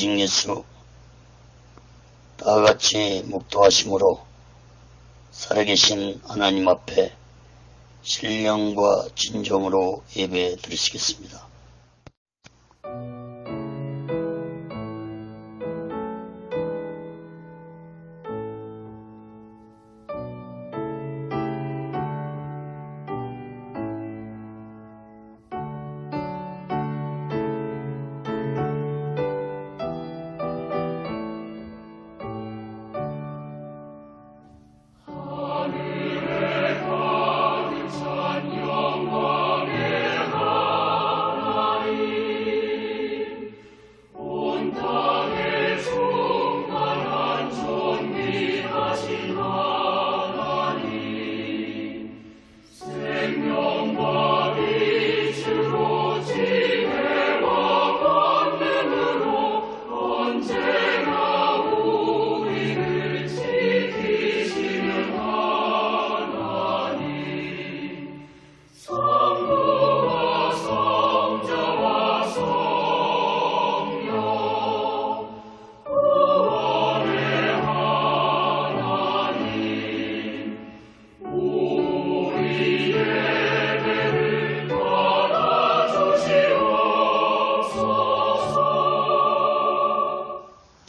오직 예수 다같이 묵도하심으로 살아계신 하나님 앞에 신령과 진정으로 예배 드리시겠습니다.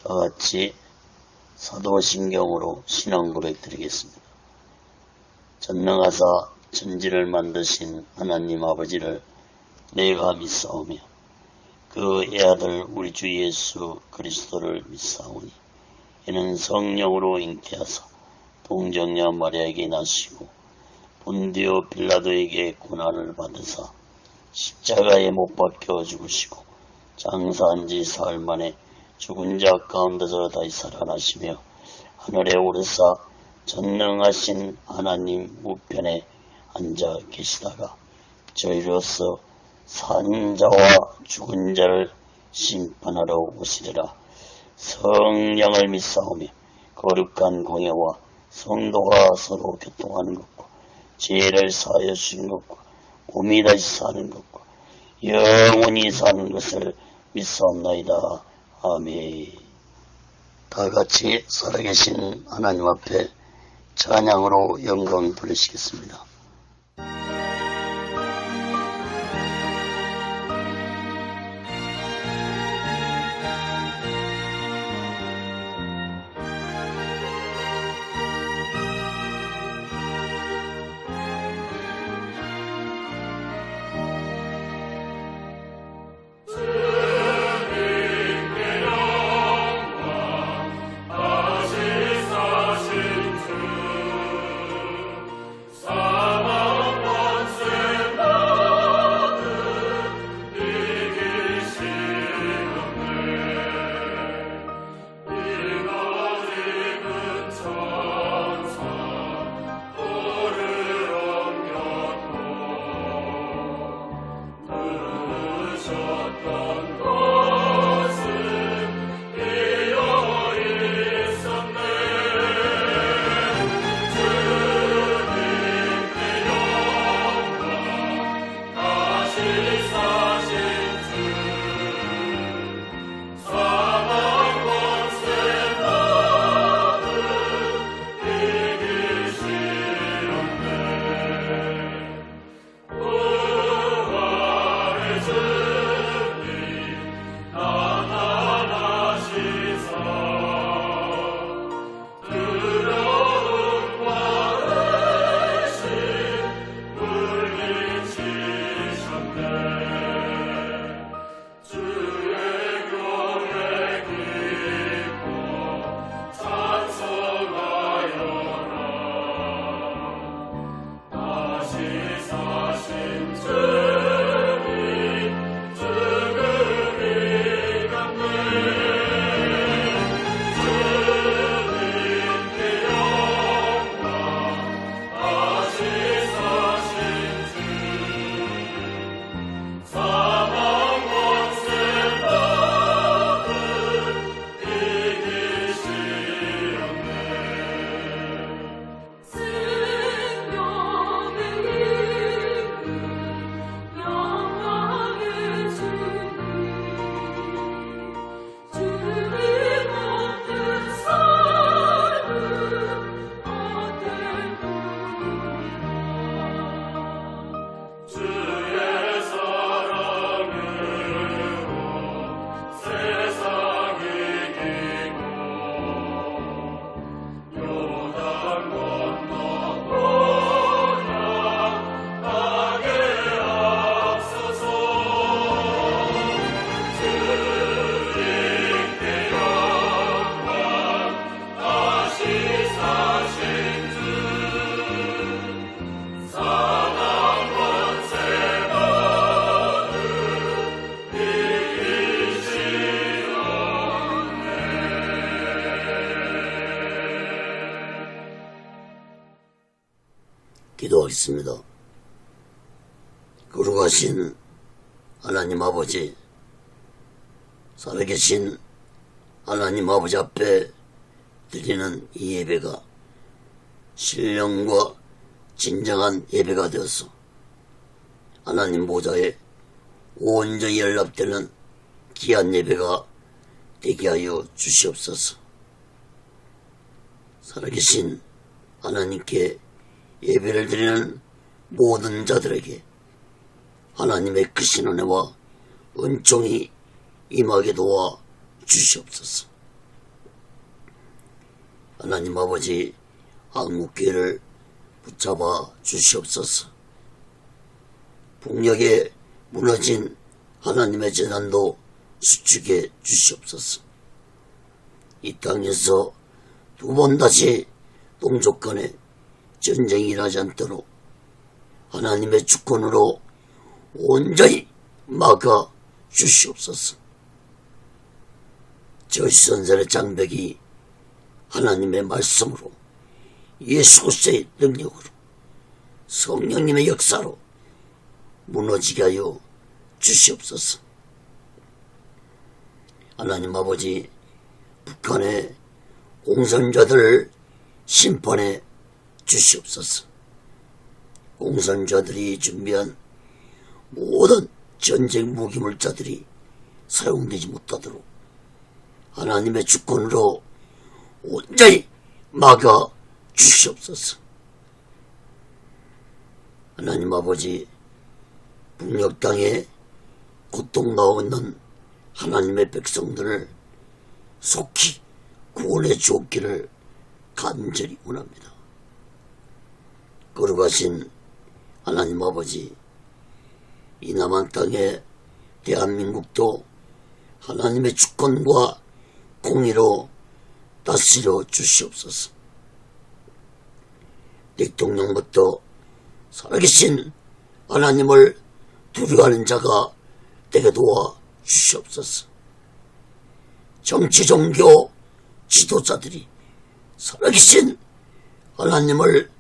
다같이 사도신경으로 신앙 고백 드리겠습니다. 전능하사 천지를 만드신 하나님 아버지를 내가 믿사오며 그 애아들 우리 주 예수 그리스도를 믿사오니 이는 성령으로 잉태하사 동정녀 마리아에게 나시고 본디오 빌라도에게 고난을 받으사 십자가에 못 박혀 죽으시고 장사한 지 사흘 만에 죽은 자 가운데서 다시 살아나시며 하늘에 오르사 전능하신 하나님 우편에 앉아 계시다가 저희로서 산 자와 죽은 자를 심판하러 오시리라. 성령을 믿사오며 거룩한 공예와 성도가 서로 교통하는 것과 죄를 사하여 주신 것과 몸이 다시 사는 것과 영원히 사는 것을 믿사옵나이다. 아멘. 다같이 살아계신 하나님 앞에 찬양으로 영광 돌리시겠습니다. 사 기도하겠습니다. 거룩하신 하나님 아버지, 살아계신 하나님 아버지 앞에 드리는 이 예배가 신령과 진정한 예배가 되어서 하나님 보좌에 온전히 연락되는 귀한 예배가 되게 하여 주시옵소서. 살아계신 하나님께 예배를 드리는 모든 자들에게 하나님의 크신 은혜와 은총이 임하게 도와 주시옵소서. 하나님 아버지, 한국교회를 붙잡아 주시옵소서. 북녘에 무너진 하나님의 재단도 수축해 주시옵소서. 이 땅에서 두 번 다시 동족 간에 전쟁이 일어나지 않도록 하나님의 주권으로 온전히 막아 주시옵소서. 저시선설의 장벽이 하나님의 말씀으로 예수 그리스도의 능력으로 성령님의 역사로 무너지게 하여 주시옵소서. 하나님 아버지, 북한의 공산자들을 심판해 주시옵소서. 공산자들이 준비한 모든 전쟁 무기물자들이 사용되지 못하도록 하나님의 주권으로 온전히 막아 주시옵소서. 하나님 아버지, 북녘 땅에 고통당하고 있는 하나님의 백성들을 속히 구원해 주옵기를 간절히 원합니다. 거룩하신 하나님 아버지, 이 남한 땅에 대한민국도 하나님의 주권과 공의로 다스려 주시옵소서. 대통령부터 살아계신 하나님을 두려워하는 자가 되게 도와 주시옵소서. 정치 종교 지도자들이 살아계신 하나님을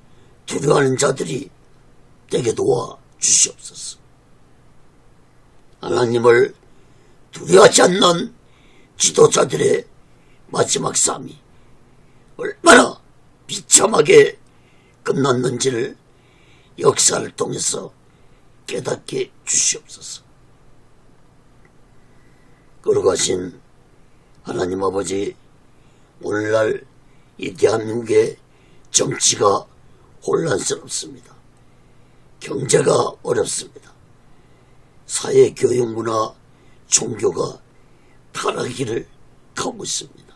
두려워하는 자들이 되게 도와 주시옵소서. 하나님을 두려워하지 않는 지도자들의 마지막 삶이 얼마나 비참하게 끝났는지를 역사를 통해서 깨닫게 주시옵소서. 거룩하신 하나님 아버지, 오늘날 이 대한민국의 정치가 혼란스럽습니다. 경제가 어렵습니다. 사회, 교육, 문화, 종교가 타락기를 가고 있습니다.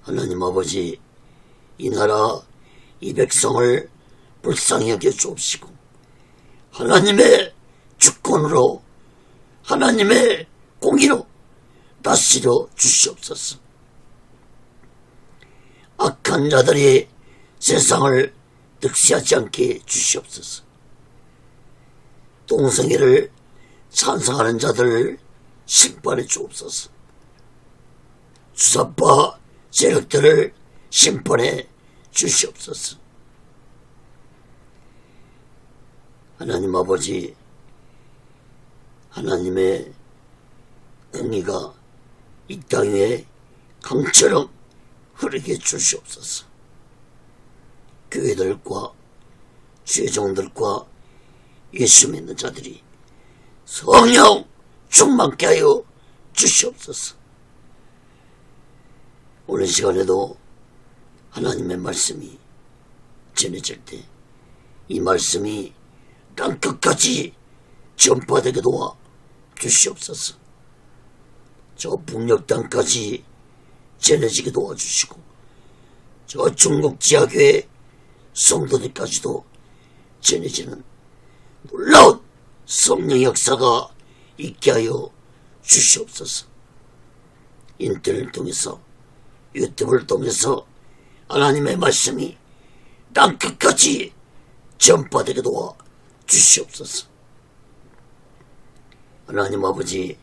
하나님 아버지, 이 나라, 이 백성을 불쌍히 여겨 주옵시고 하나님의 주권으로 하나님의 공의로 다스려 주시옵소서. 악한 자들이 세상을 득세하지 않게 주시옵소서. 동성애를 찬성하는 자들을 심판해 주옵소서. 주사파 세력들을 심판해 주시옵소서. 하나님 아버지, 하나님의 공의가 이 땅 위에 강처럼 흐르게 주시옵소서. 교회들과 죄종들과 예수 믿는 자들이 성령 충만케 하여 주시옵소서. 오늘 시간에도 하나님의 말씀이 전해질 때 이 말씀이 땅끝까지 전파되게 도와 주시옵소서. 저 북녘 땅까지 전해지게 도와주시고 저 중국 지하교회 성도들까지도 전해지는 놀라운 성령 역사가 있게 하여 주시옵소서. 인터넷을 통해서 유튜브를 통해서 하나님의 말씀이 땅끝까지 전파되게 도와 주시옵소서. 하나님 아버지,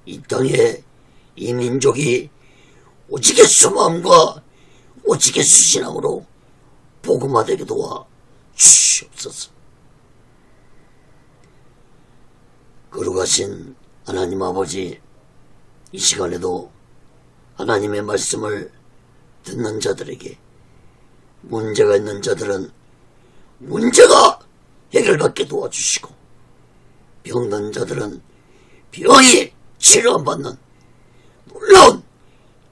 이 땅에 이 민족이 오직의 소망과 오직의 수신함으로 복음화되게 도와 주시옵소서. 거룩하신 하나님 아버지, 이 시간에도 하나님의 말씀을 듣는 자들에게 문제가 있는 자들은 문제가 해결받게 도와주시고, 병든 자들은 병이 치료받는 놀라운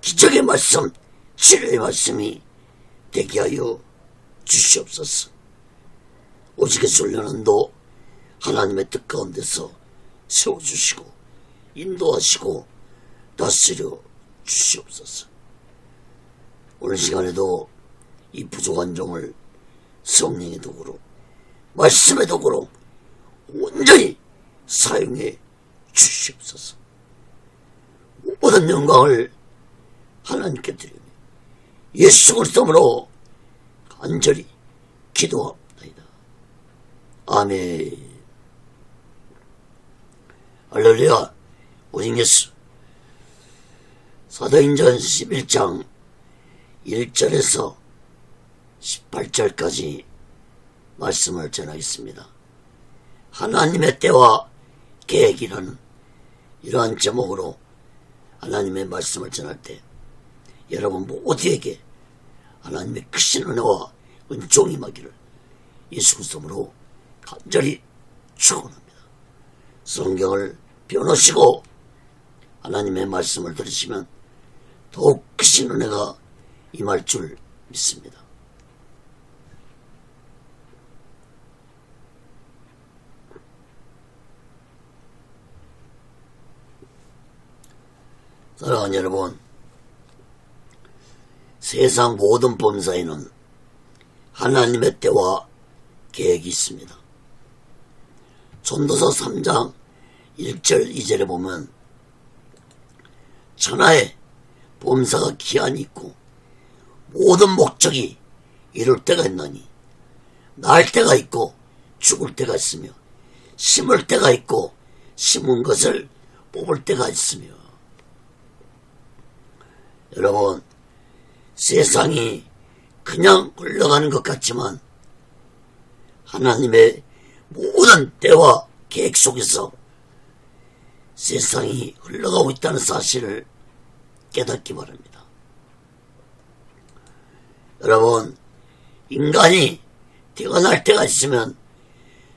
기적의 말씀, 치료의 말씀이 되게 하여 주시옵소서. 오직의 훈련원도 하나님의 뜻 가운데서 세워주시고 인도하시고 다스려 주시옵소서. 오늘 시간에도 이 부족한 종을 성령의 도구로, 말씀의 도구로 온전히 사용해 주시옵소서. 모든 영광을 하나님께 드리며 예수 그리스도로 간절히 기도합니다. 아멘. 할렐루야. 오직 예수. 사도행전 11장 1절에서 18절까지 말씀을 전하겠습니다. 하나님의 때와 계획이라는 이러한 제목으로 하나님의 말씀을 전할 때 여러분 모두에게 하나님의 크신 은혜와 은총이 임하기를 예수 그리스도로 간절히 축원합니다. 성경을 펴놓으시고 하나님의 말씀을 들으시면 더욱 크신 은혜가 임할 줄 믿습니다. 사랑하는 여러분, 세상 모든 범사에는 하나님의 때와 계획이 있습니다. 전도서 3장 1절 2절에 보면 천하에 범사가 기한이 있고 모든 목적이 이룰 때가 있나니 날 때가 있고 죽을 때가 있으며 심을 때가 있고 심은 것을 뽑을 때가 있으며. 여러분, 세상이 그냥 흘러가는 것 같지만 하나님의 모든 때와 계획 속에서 세상이 흘러가고 있다는 사실을 깨닫기 바랍니다. 여러분, 인간이 태어날 때가 있으면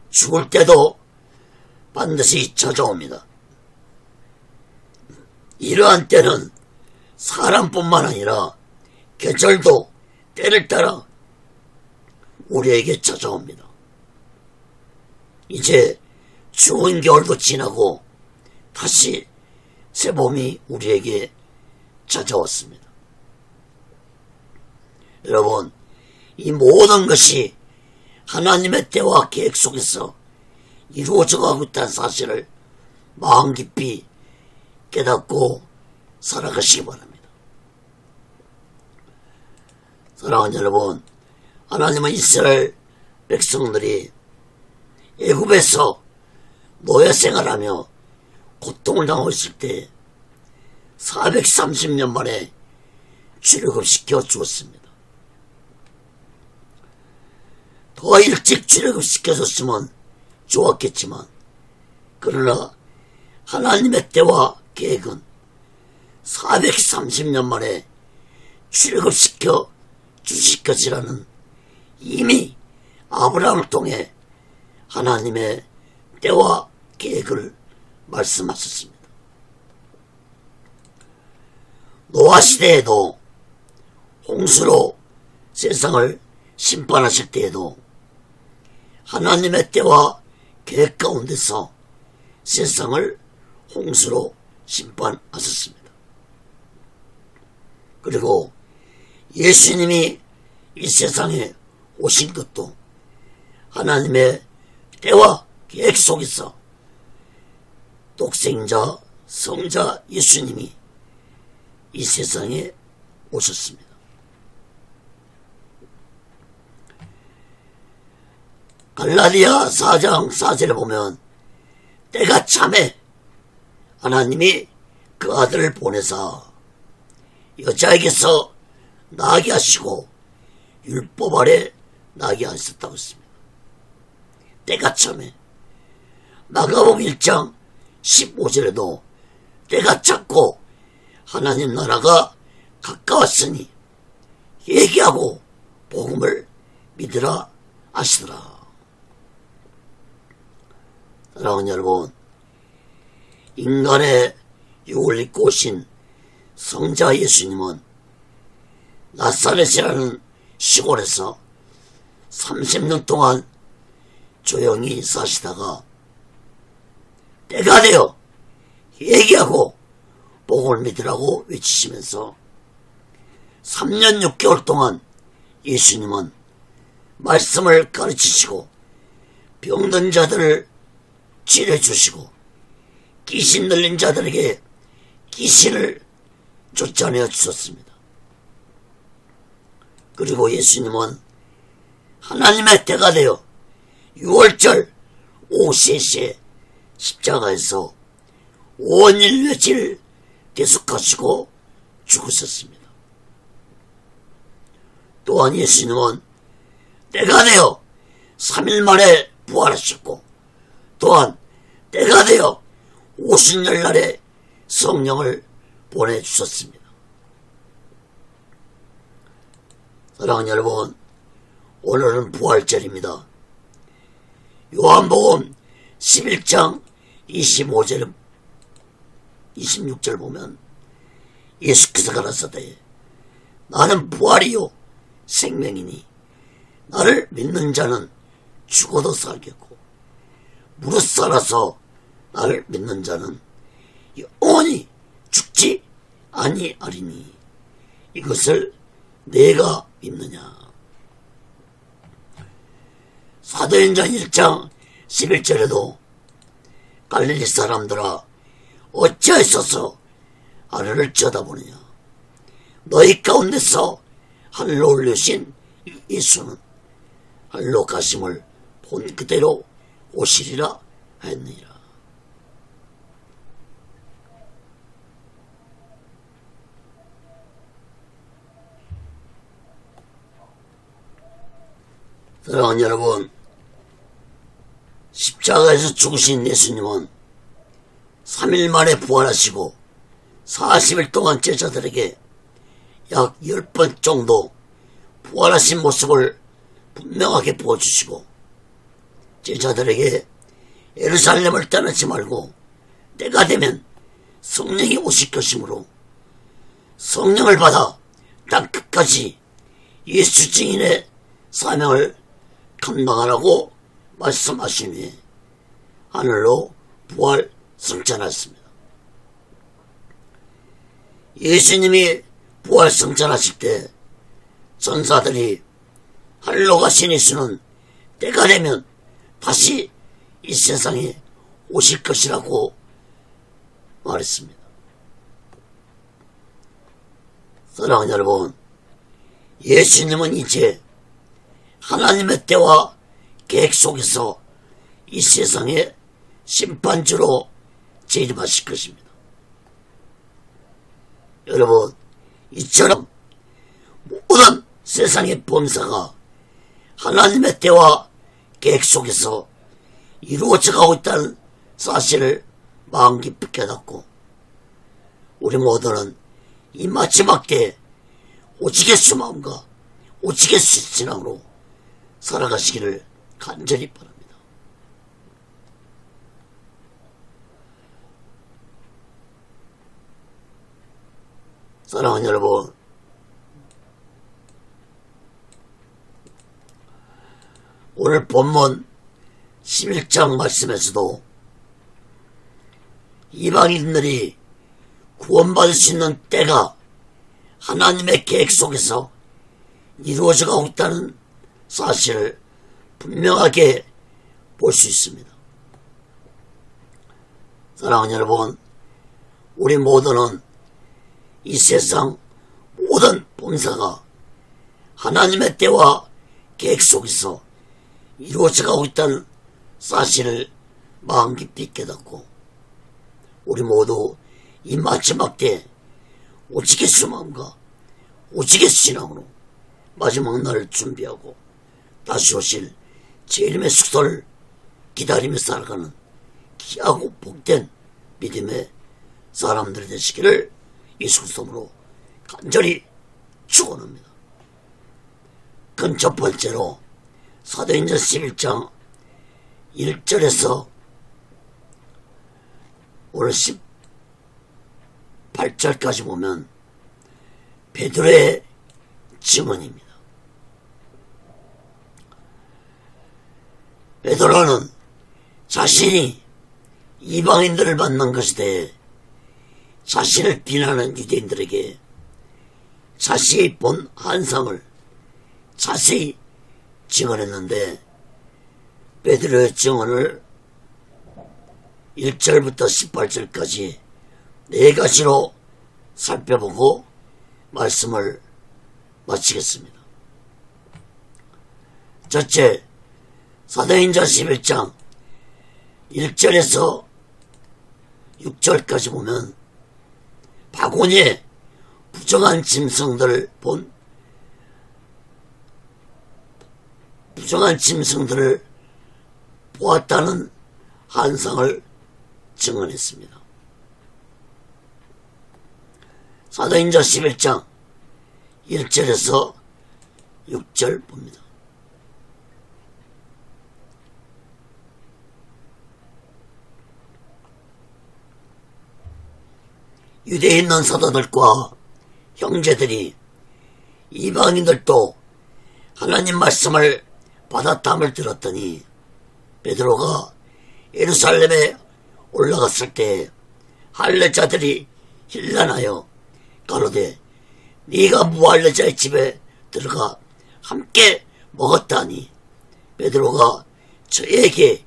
죽을 때도 반드시 찾아옵니다. 이러한 때는 사람뿐만 아니라 계절도 때를 따라 우리에게 찾아옵니다. 이제 추운 겨울도 지나고 다시 새봄이 우리에게 찾아왔습니다. 여러분, 이 모든 것이 하나님의 때와 계획 속에서 이루어져 가고 있다는 사실을 마음 깊이 깨닫고 살아가시기 바랍니다. 사랑하는 여러분, 하나님은 이스라엘 백성들이 애굽에서 노예 생활하며 고통을 당하고 있을 때 430년 만에 출애굽시켜 주었습니다. 더 일찍 출애굽시켜줬으면 좋았겠지만, 그러나 하나님의 때와 계획은 430년 만에 출애굽시켜 주실 것이라는 이미 아브라함을 통해 하나님의 때와 계획을 말씀하셨습니다. 노아 시대에도 홍수로 세상을 심판하실 때에도 하나님의 때와 계획 가운데서 세상을 홍수로 심판하셨습니다. 그리고 예수님이 이 세상에 오신 것도 하나님의 때와 계획 속에서 독생자 성자 예수님이 이 세상에 오셨습니다. 갈라디아 4장 4절에 보면 때가 참에 하나님이 그 아들을 보내사 여자에게서 나게 하시고 율법 아래 나게 하셨다고 했습니다. 때가 참해. 마가복음 1장 15절에도 때가 찼고 하나님 나라가 가까웠으니 얘기하고 복음을 믿으라 하시더라. 사랑하는 여러분, 인간의 육을 입고 오신 성자 예수님은 나사렛이라는 시골에서 30년 동안 조용히 사시다가 때가 되어 얘기하고 복음을 믿으라고 외치시면서 3년 6개월 동안 예수님은 말씀을 가르치시고 병든 자들을 치료해주시고 귀신 들린 자들에게 귀신을 쫓아내어 주셨습니다. 그리고 예수님은 하나님의 때가 되어 6월절 오후 3시에 십자가에서 온 인류의 죄를 대속하시고 죽으셨습니다. 또한 예수님은 때가 되어 3일 만에 부활하셨고 또한 때가 되어 50년날에 성령을 보내주셨습니다. 사랑하는 여러분, 오늘은 부활절입니다. 요한복음 11장 25절 26절 보면 예수께서 가라사대 나는 부활이요 생명이니 나를 믿는 자는 죽어도 살겠고 무릇 살아서 나를 믿는 자는 영원히 죽지 아니하리니 이것을 내가 믿느냐. 사도행전 1장 11절에도 갈릴리 사람들아 어찌하였어서 하늘을 쳐다보느냐. 너희 가운데서 하늘로 올리신 예수는 하늘로 가심을 본 그대로 오시리라 하였느니라. 사랑하는 여러분, 십자가에서 죽으신 예수님은 3일 만에 부활하시고 40일 동안 제자들에게 약 10번 정도 부활하신 모습을 분명하게 보여주시고 제자들에게 예루살렘을 떠나지 말고 때가 되면 성령이 오실 것이므로 성령을 받아 땅 끝까지 예수 증인의 사명을 감당하라고 말씀하신 후에 하늘로 부활 승천하였습니다. 예수님이 부활 승천하실 때 전사들이 하늘로 가신 예수는 때가 되면 다시 이 세상에 오실 것이라고 말했습니다. 사랑하는 여러분, 예수님은 이제 하나님의 때와 계획 속에서 이 세상에 심판주로 재림하실 것입니다. 여러분, 이처럼 모든 세상의 범사가 하나님의 때와 계획 속에서 이루어져 가고 있다는 사실을 마음 깊이 깨닫고 우리 모두는 이 마지막 때에 오직 예수 마음과 오직 예수 신앙으로 살아가시기를 간절히 바랍니다. 사랑하는 여러분, 오늘 본문 11장 말씀에서도 이방인들이 구원받을 수 있는 때가 하나님의 계획 속에서 이루어져 가고 있다는 사실을 분명하게 볼 수 있습니다. 사랑하는 여러분, 우리 모두는 이 세상 모든 범사가 하나님의 때와 계획 속에서 이루어져 가고 있다는 사실을 마음 깊이 깨닫고 우리 모두 이 마지막 때 오직 예수 마음과 오직 예수 신앙으로 마지막 날을 준비하고 다시 오실 제 이름의 숙소를 기다리며 살아가는 귀하고 복된 믿음의 사람들이 되시기를 예수 그리스도로 간절히 축원합니다. 그럼 첫 번째로 사도행전 11장 1절에서 오늘 18절까지 보면 베드로의 증언입니다. 베드로는 자신이 이방인들을 만난 것에 대해 자신을 비난하는 유대인들에게 자신이 본 환상을 자세히 증언했는데, 베드로의 증언을 1절부터 18절까지 4가지로 살펴보고 말씀을 마치겠습니다. 첫째, 사도행전 11장 1절에서 6절까지 보면 바구니에 부정한 짐승들을 보았다는 환상을 증언했습니다. 사도행전 11장 1절에서 6절 봅니다. 유대에 있는 사도들과 형제들이 이방인들도 하나님 말씀을 받았담을 들었더니 베드로가 예루살렘에 올라갔을 때 할례자들이 hir난하여 가로되 네가 무할례자의 집에 들어가 함께 먹었다니, 베드로가 저에게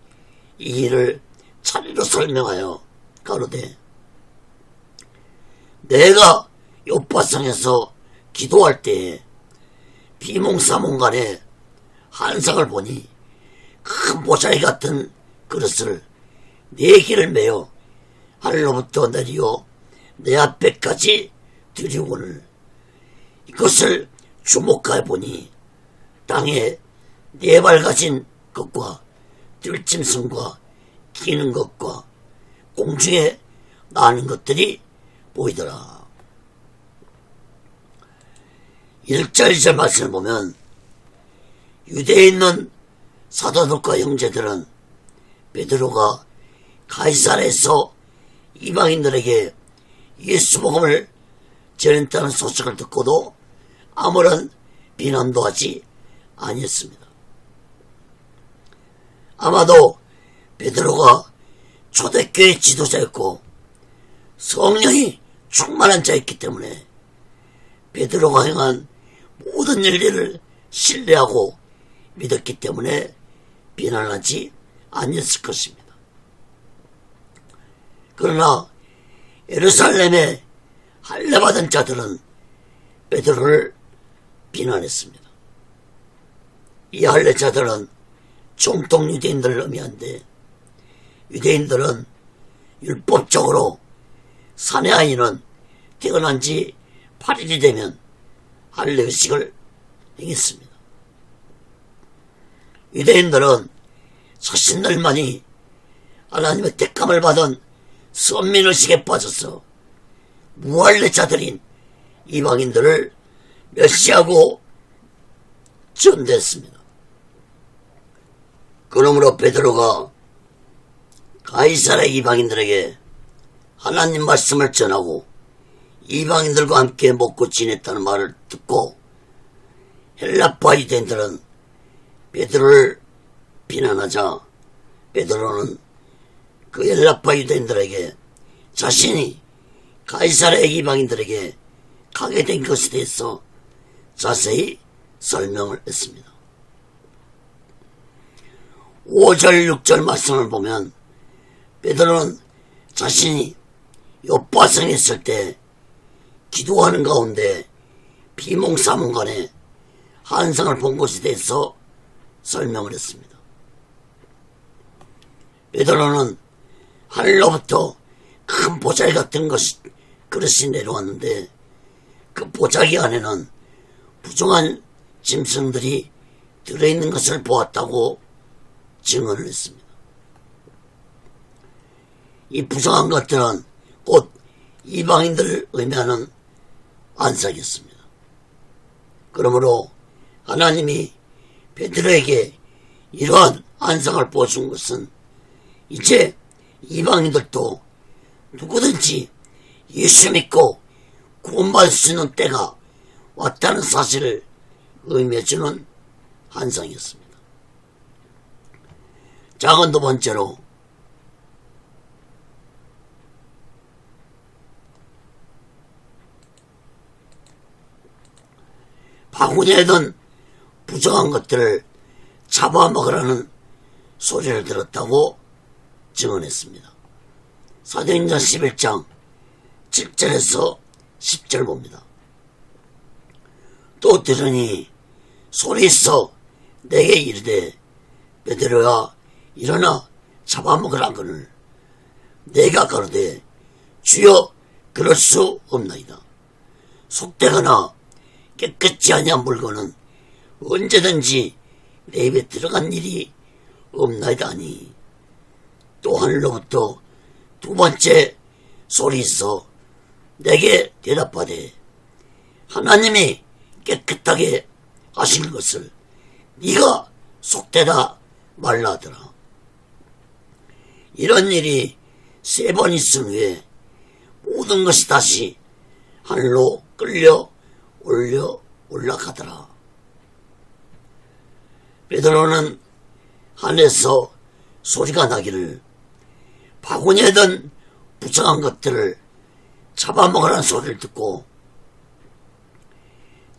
이 일을 차례로 설명하여 가로되 내가 요파성에서 기도할 때에 비몽사몽간에 환상을 보니 큰 보자기 같은 그릇을 4개를 메어 하늘로부터 내리어 내 앞에까지 들이오거늘 이것을 주목하여 보니 땅에 4발 가진 것과 들짐승과 기는 것과 공중에 나는 것들이 보이더라. 1절 2절 말씀을 보면 유대에 있는 사도들과 형제들은 베드로가 가이사랴에서 이방인들에게 예수 복음을 전했다는 소식을 듣고도 아무런 비난도 하지 아니했습니다. 아마도 베드로가 초대교회 지도자였고 성령이 충만한 자였기 때문에 베드로가 행한 모든 일들을 신뢰하고 믿었기 때문에 비난하지 아니었을 것입니다. 그러나 예루살렘에 할례받은 자들은 베드로를 비난했습니다. 이 할례자들은 정통 유대인들을 의미한데, 유대인들은 율법적으로 사내 아이는 태어난 지 8일이 되면 할례의식을 행했습니다. 유대인들은 자신들만이 하나님의 택함을 받은 선민의식에 빠져서 무할례자들인 이방인들을 멸시하고 전대했습니다. 그러므로 베드로가 가이사랴 이방인들에게 하나님 말씀을 전하고 이방인들과 함께 먹고 지냈다는 말을 듣고 헬라파 유대인들은 베드로를 비난하자 베드로는 그 헬라파 유대인들에게 자신이 가이사랴 이방인들에게 가게 된 것에 대해서 자세히 설명을 했습니다. 5절 6절 말씀을 보면 베드로는 자신이 요파성에 있을 때 기도하는 가운데 비몽사몽간에 환상을 본 것에 대해서 설명을 했습니다. 베드로는 하늘로부터 큰 보자기 같은 그릇이 내려왔는데 그 보자기 안에는 부정한 짐승들이 들어있는 것을 보았다고 증언을 했습니다. 이 부정한 것들은 곧 이방인들을 의미하는 안상이었습니다. 그러므로 하나님이 베드로에게 이러한 안상을 보여준 것은 이제 이방인들도 누구든지 예수 믿고 구원받을 수 있는 때가 왔다는 사실을 의미해주는 환상이었습니다. 작은 두 번째로 바구니에 든 부정한 것들을 잡아먹으라는 소리를 들었다고 증언했습니다. 사도행전 11장 7절에서 10절 봅니다. 또 들으니 소리 있어 내게 이르되 베드로야 일어나 잡아먹으라거늘 내가 가로되 주여 그럴 수 없나이다. 속되거나 깨끗지 아니한 물건은 언제든지 내 입에 들어간 일이 없나이다 하니 또 하늘로부터 두 번째 소리 있어 내게 대답하되 하나님이 깨끗하게 하신 것을 네가 속되다 말라 하더라. 이런 일이 3번 있은 후에 모든 것이 다시 하늘로 끌려 올라가더라. 베드로는 하늘에서 소리가 나기를 바구니에 든 부정한 것들을 잡아먹으라는 소리를 듣고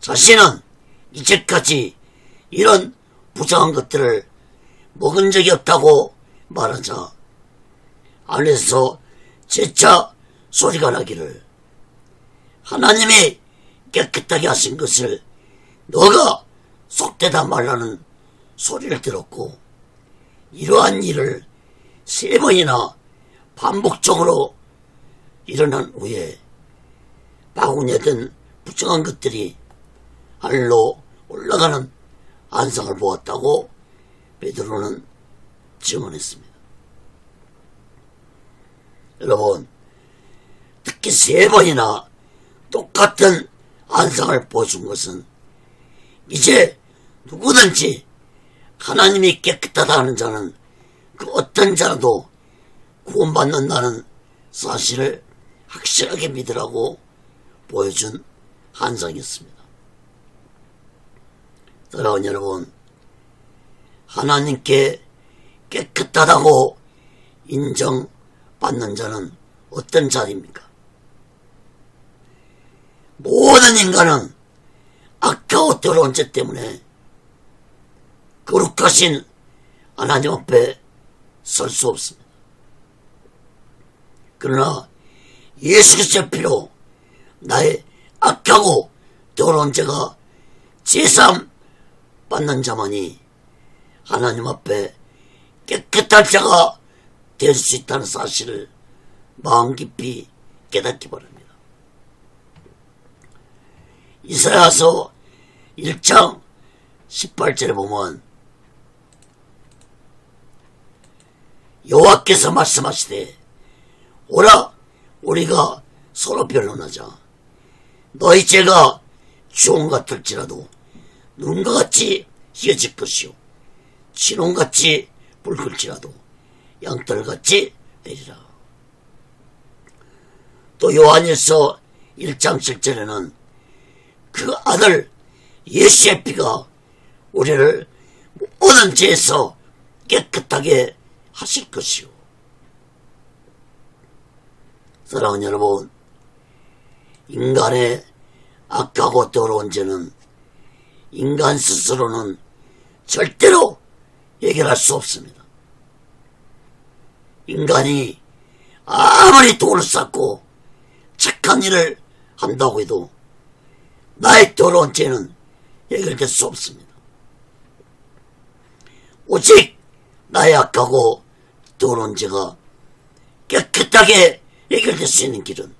자신은 이제까지 이런 부정한 것들을 먹은 적이 없다고 말하자 하늘에서 재차 소리가 나기를 하나님이 깨끗하게 하신 것을 너가 속되다 말라는 소리를 들었고 이러한 일을 3번이나 반복적으로 일어난 후에 바구니에 든 부정한 것들이 하늘로 올라가는 안상을 보았다고 베드로는 증언했습니다. 여러분, 특히 3번이나 똑같은 안상을 보여준 것은 이제 누구든지 하나님이 깨끗하다 하는 자는 그 어떤 자라도 구원받는다는 사실을 확실하게 믿으라고 보여준 환상이었습니다. 사랑하는 여러분, 하나님께 깨끗하다고 인정받는 자는 어떤 자입니까? 모든 인간은 악하고 더러운 죄 때문에 거룩하신 하나님 앞에 설 수 없습니다. 그러나 예수 그리스도의 피로 나의 악하고 더러운 죄가 제사함 받는 자만이 하나님 앞에 깨끗한 자가 될 수 있다는 사실을 마음 깊이 깨닫기 바랍니다. 이사야서 1장 18절에 보면 여호와께서 말씀하시되 오라 우리가 서로 변론하자. 너희 죄가 주홍 같을지라도 눈과 같이 희어질 것이요 진홍같이 붉을지라도 양털같이 내리라. 또 요한일서 1장 7절에는 그 아들 예수의 피가 우리를 모든 죄에서 깨끗하게 하실 것이요. 사랑하는 여러분, 인간의 악하고 더러운 죄는 인간 스스로는 절대로 해결할 수 없습니다. 인간이 아무리 돈을 쌓고 착한 일을 한다고 해도 나의 더러운 죄는 해결될 수 없습니다. 오직 나의 악하고 더러운 죄가 깨끗하게 해결될 수 있는 길은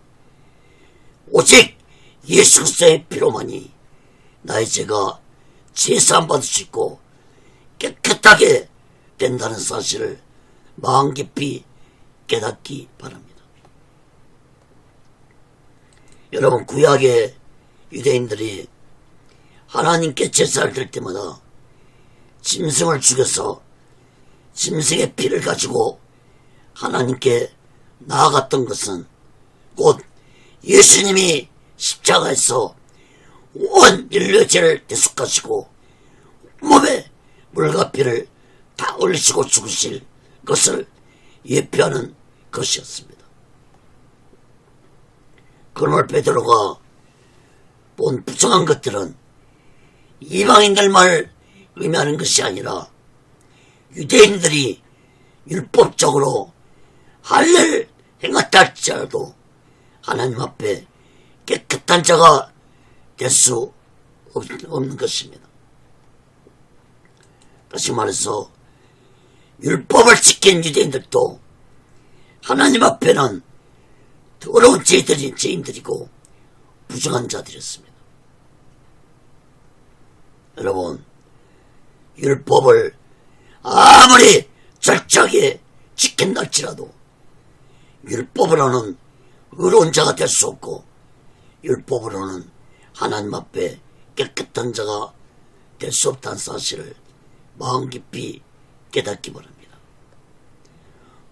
오직 예수 그리스도의 피로만이 나의 죄가 제사함 받을 수 있고 깨끗하게 된다는 사실을 마음 깊이 깨닫기 바랍니다. 여러분, 구약의 유대인들이 하나님께 제사를 드릴 때마다 짐승을 죽여서 짐승의 피를 가지고 하나님께 나아갔던 것은 곧 예수님이 십자가에서 온 인류의 죄를 대속하시고 몸에 물과 피를 다 흘리시고 죽으실 것을 예표하는 것이었습니다. 그러므로 베드로가 본 부정한 것들은 이방인들만을 의미하는 것이 아니라 유대인들이 율법적으로 할례를 행했다 할지라도 하나님 앞에 깨끗한 자가 될 수 없는 것입니다. 다시 말해서 율법을 지킨 유대인들도 하나님 앞에는 더러운 죄인들이고 부정한 자들이었습니다. 여러분, 율법을 아무리 철저하게 지킨다 할지라도 율법으로는 의로운 자가 될 수 없고 율법으로는 하나님 앞에 깨끗한 자가 될 수 없다는 사실을 마음 깊이 깨닫기 바랍니다.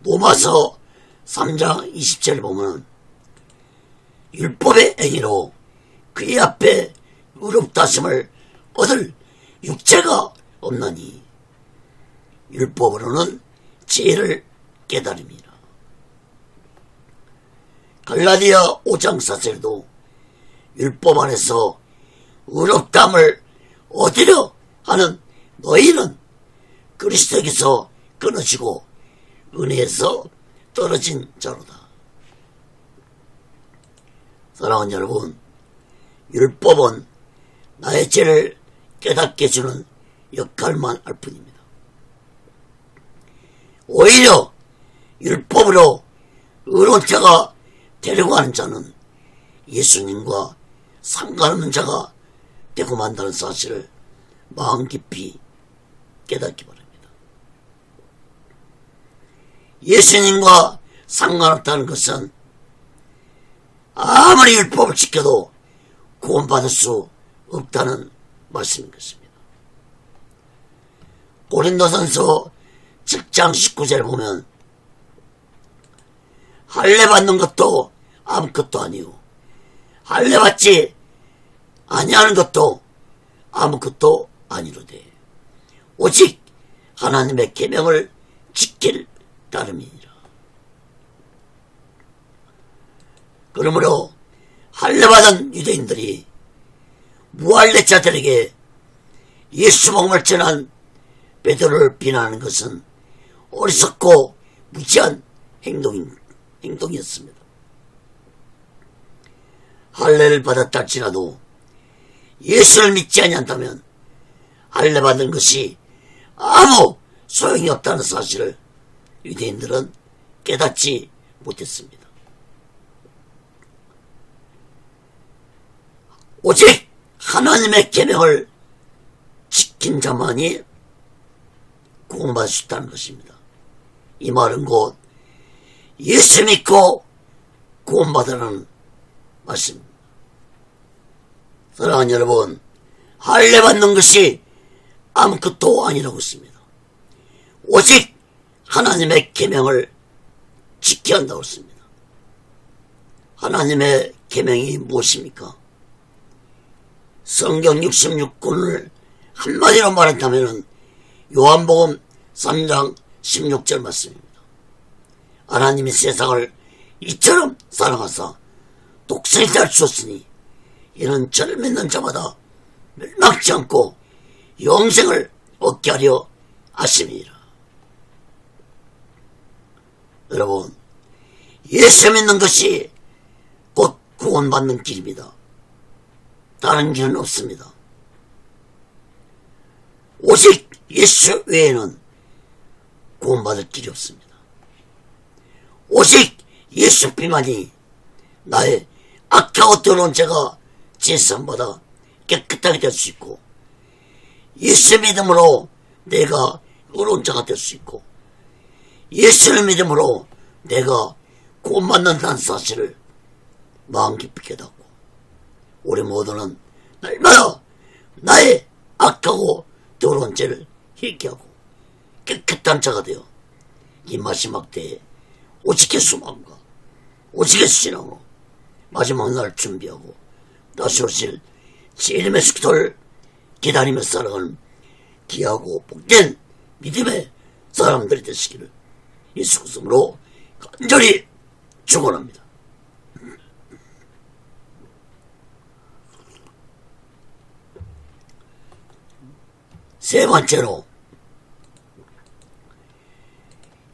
로마서 3장 20절을 보면 율법의 행위로 그의 앞에 의롭다 하심을 얻을 육체가 없나니 율법으로는 지혜를 깨달음이라. 갈라디아 5장 4절도 율법 안에서 의롭다함을 얻으려 하는 너희는 그리스도에게서 끊어지고 은혜에서 떨어진 자로다. 사랑하는 여러분, 율법은 나의 죄를 깨닫게 해주는 역할만 할 뿐입니다. 오히려 율법으로 의로운 자가 되려고 하는 자는 예수님과 상관없는 자가 되고 만다는 사실을 마음 깊이 깨닫기 바랍니다. 예수님과 상관없다는 것은 아무리 율법을 지켜도 구원받을 수 없다는 말씀인 것입니다. 고린도전서 7장 19절을 보면 할례 받는 것도 아무것도 아니고 할례 받지 아니하는 것도 아무것도 아니로되 오직 하나님의 계명을 지킬 따름이니라. 그러므로 할례 받은 유대인들이 무할례자들에게 예수 복음을 전한 베드로를 비난하는 것은 어리석고 무지한 행동이었습니다. 할례를 받았다 할지라도 예수를 믿지 아니한다면 할례 받는 것이 아무 소용이 없다는 사실을 유대인들은 깨닫지 못했습니다. 오직 하나님의 계명을 지킨 자만이 구원받을 수 있다는 것입니다. 이 말은 곧 예수 믿고 구원받으라는 말씀입니다. 사랑하는 여러분, 할례 받는 것이 아무것도 아니라고 했습니다. 오직 하나님의 계명을 지켜야 한다고 했습니다. 하나님의 계명이 무엇입니까? 성경 66권을 한마디로 말한다면 요한복음 3장 16절 말씀입니다. 하나님이 세상을 이처럼 사랑하사 독생자를 주었으니 이는 저를 믿는 자마다 멸망치 않고 영생을 얻게 하려 하심이니라. 여러분, 예수 믿는 것이 곧 구원받는 길입니다. 다른 길은 없습니다. 오직 예수 외에는 구원받을 길이 없습니다. 오직 예수 피만이 나의 악하고 더러운 죄가 제사함받아 깨끗하게 될 수 있고 예수 믿음으로 내가 의로운 자가 될 수 있고 예수를 믿음으로 내가 곧 만난다는 사실을 마음 깊이 깨닫고 우리 모두는 날마다 나의 악하고 더러운 죄를 회개하고 깨끗한 자가 되어 이 마지막 때에 오직의 수망과 오직의 신앙으로 마지막 날 준비하고 다시 오실 주님의 속도를 기다리며 살아가는 귀하고 복된 믿음의 사람들이 되시기를 예수 그리스도로 간절히 축원합니다. 세 번째로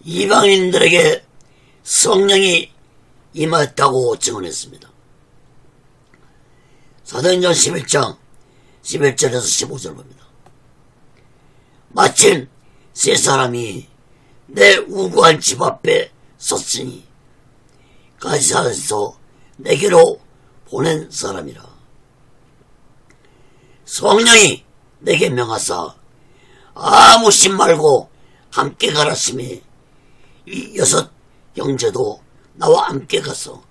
이방인들에게 성령이 임하였다고 증언했습니다. 사도행전 11장 11절에서 15절 봅니다. 마침 세 사람이 내 우고한 집 앞에 섰으니 가이사랴에서 내게로 보낸 사람이라. 성령이 내게 명하사 아무 심 말고 함께 가라심에 이 6 형제도 나와 함께 가서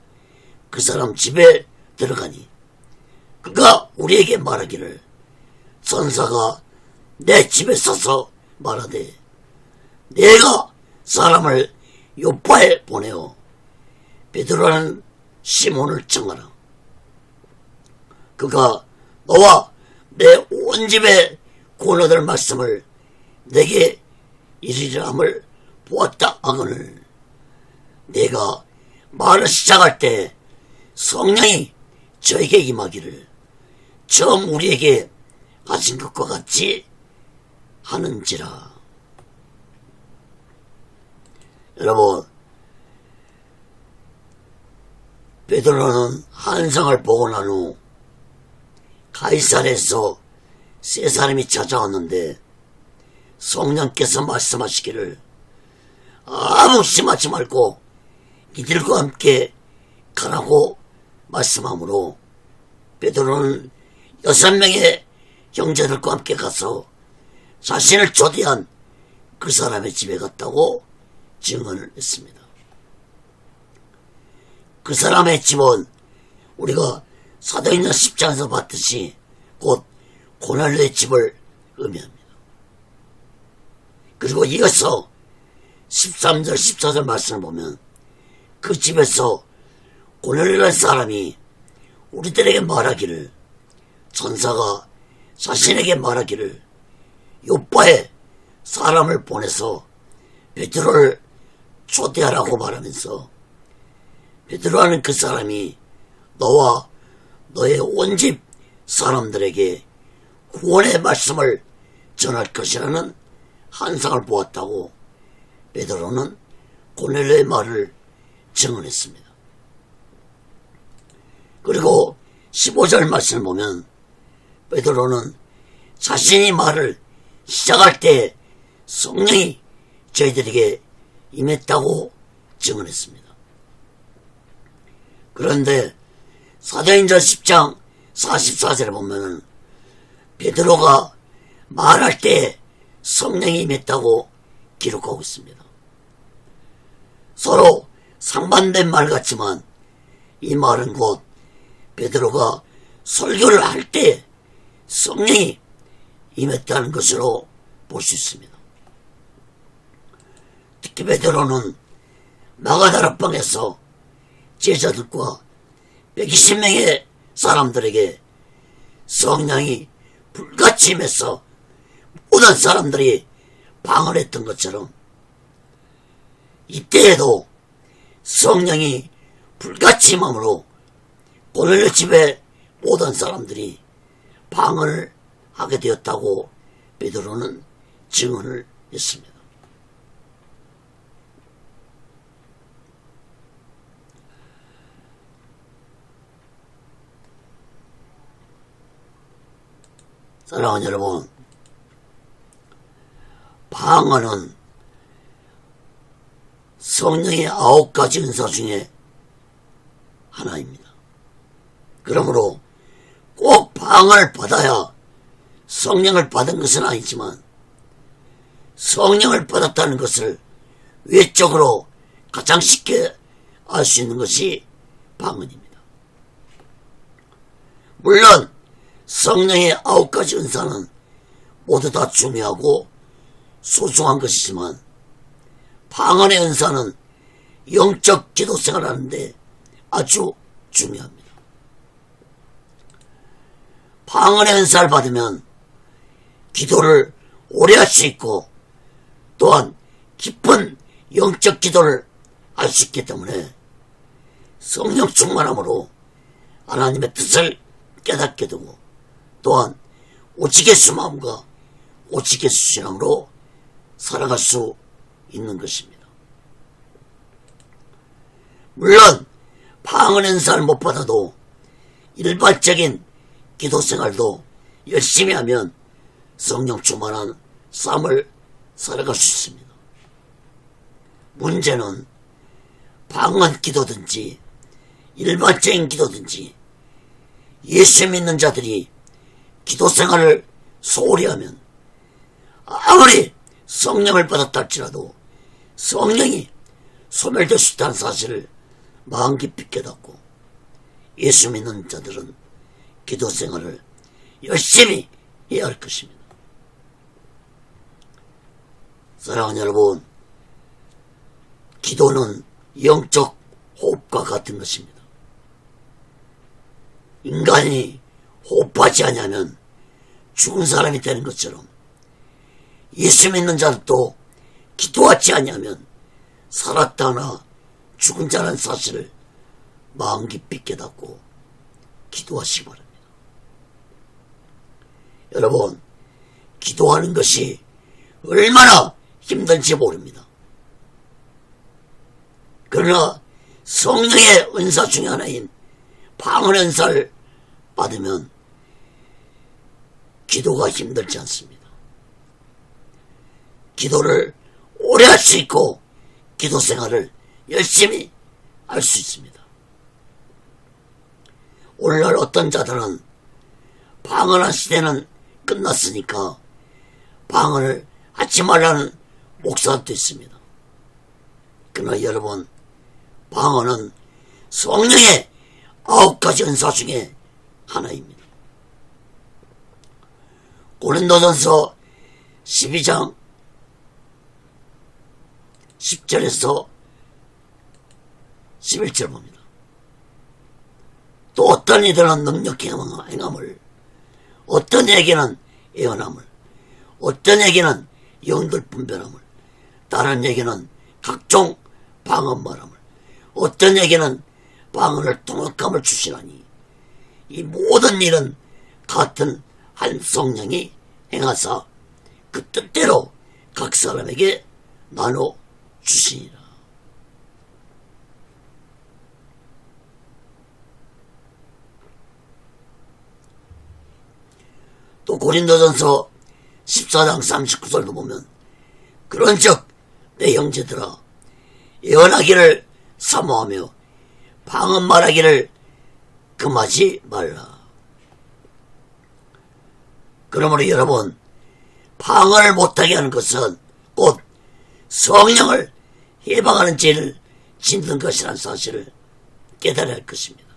그 사람 집에 들어가니 그가 우리에게 말하기를 천사가 내 집에 서서 말하되 내가 사람을 요파에 보내어 베드로라는 시몬을 청하라. 그가 너와 내 온 집에 구원 얻을 말씀을 내게 이르리라 함을 보았다 하거늘 내가 말을 시작할 때 성령이 저에게 임하기를 처음 우리에게 하신 것과 같이 하는지라. 여러분, 베드로는 환상을 보고 난 후 가이사랴에서 세 사람이 찾아왔는데 성령께서 말씀하시기를 아무 심하지 말고 이들과 함께 가라고 말씀하므로 베드로는 6명의 형제들과 함께 가서 자신을 초대한 그 사람의 집에 갔다고 증언을 했습니다. 그 사람의 집은 우리가 사도행전 10장에서 봤듯이 곧 고넬료의 집을 의미합니다. 그리고 이어서 13절 14절 말씀을 보면 그 집에서 고넬료라는 사람이 우리들에게 말하기를 천사가 자신에게 말하기를 요빠에 사람을 보내서 베드로를 초대하라고 말하면서 베드로라는 그 사람이 너와 너의 온 집 사람들에게 구원의 말씀을 전할 것이라는 환상을 보았다고 베드로는 고넬료의 말을 증언했습니다. 그리고 15절 말씀을 보면 베드로는 자신이 말을 시작할 때 성령이 저희들에게 임했다고 증언했습니다. 그런데 사도행전 10장 44절에 보면 베드로가 말할 때 성령이 임했다고 기록하고 있습니다. 서로 상반된 말 같지만 이 말은 곧 베드로가 설교를 할 때 성령이 임했다는 것으로 볼 수 있습니다. 특히 베드로는 마가다락방에서 제자들과 120명의 사람들에게 성령이 불같이 임해서 모든 사람들이 방언했던 것처럼 이때에도 성령이 불같이 임함으로 고넬료 집에 모든 사람들이 방언을 하게 되었다고 베드로는 증언을 했습니다. 사랑하는 여러분, 방언은 성령의 9가지 은사 중에 하나입니다. 그러므로 꼭 방언을 받아야 성령을 받은 것은 아니지만 성령을 받았다는 것을 외적으로 가장 쉽게 알 수 있는 것이 방언입니다. 물론 성령의 9가지 은사는 모두 다 중요하고 소중한 것이지만 방언의 은사는 영적 기도 생활하는데 아주 중요합니다. 방언의 은사를 받으면 기도를 오래 할 수 있고 또한 깊은 영적 기도를 할 수 있기 때문에 성령 충만함으로 하나님의 뜻을 깨닫게 되고 또한 오직 예수 마음과 오직 예수 신앙으로 살아갈 수 있는 것입니다. 물론 방언의 은사를 못 받아도 일반적인 기도 생활도 열심히 하면 성령 충만한 삶을 살아갈 수 있습니다. 문제는 방언 기도든지 일반적인 기도든지 예수 믿는 자들이 기도 생활을 소홀히 하면 아무리 성령을 받았다 할지라도 성령이 소멸될 수 있다는 사실을 마음 깊이 깨닫고 예수 믿는 자들은 기도 생활을 열심히 해야 할 것입니다. 사랑하는 여러분, 기도는 영적 호흡과 같은 것입니다. 인간이 호흡하지 않으면 죽은 사람이 되는 것처럼 예수 믿는 자들도 기도하지 않으면 살았다나 죽은 자라는 사실을 마음 깊이 깨닫고 기도하시기 바랍니다. 여러분, 기도하는 것이 얼마나 힘든지 모릅니다. 그러나 성령의 은사 중에 하나인 방언 은사를 받으면 기도가 힘들지 않습니다. 기도를 오래 할 수 있고 기도 생활을 열심히 할 수 있습니다. 오늘날 어떤 자들은 방언한 시대는 끝났으니까 방언을 하지 말라는 목사도 있습니다. 그러나 여러분, 방언은 성령의 9가지 은사 중에 하나입니다. 고린도전서 12장 10절에서 11절 봅니다. 또 어떤 이들은 능력 행함을, 어떤 에게는 예언함을, 어떤 에게는 영들 분별함을, 다른 에게는 각종 방언 말함을, 어떤 에게는 방언을 통역함을 주시나니 이 모든 일은 같은 한 성령이 행하사 그 뜻대로 각 사람에게 나눠 주시니라. 또 고린도전서 14장 39절도 보면 그런즉 내 형제들아 예언하기를 사모하며 방언 말하기를 금하지 말라. 그러므로 여러분, 방언을 못하게 하는 것은 곧 성령을 해방하는 죄를 짓는 것이라는 사실을 깨달아야 할 것입니다.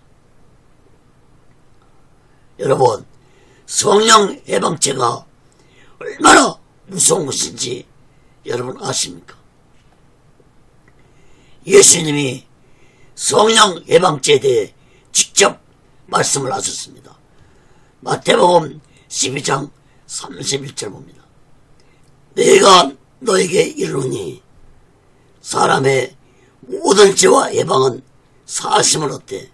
여러분, 성령 해방죄가 얼마나 무서운 것인지 여러분 아십니까? 예수님이 성령 해방죄에 대해 직접 말씀을 하셨습니다. 마태복음 12장 31절 봅니다. 내가 너에게 이르노니 사람의 모든 죄와 해방은 사하심을 얻되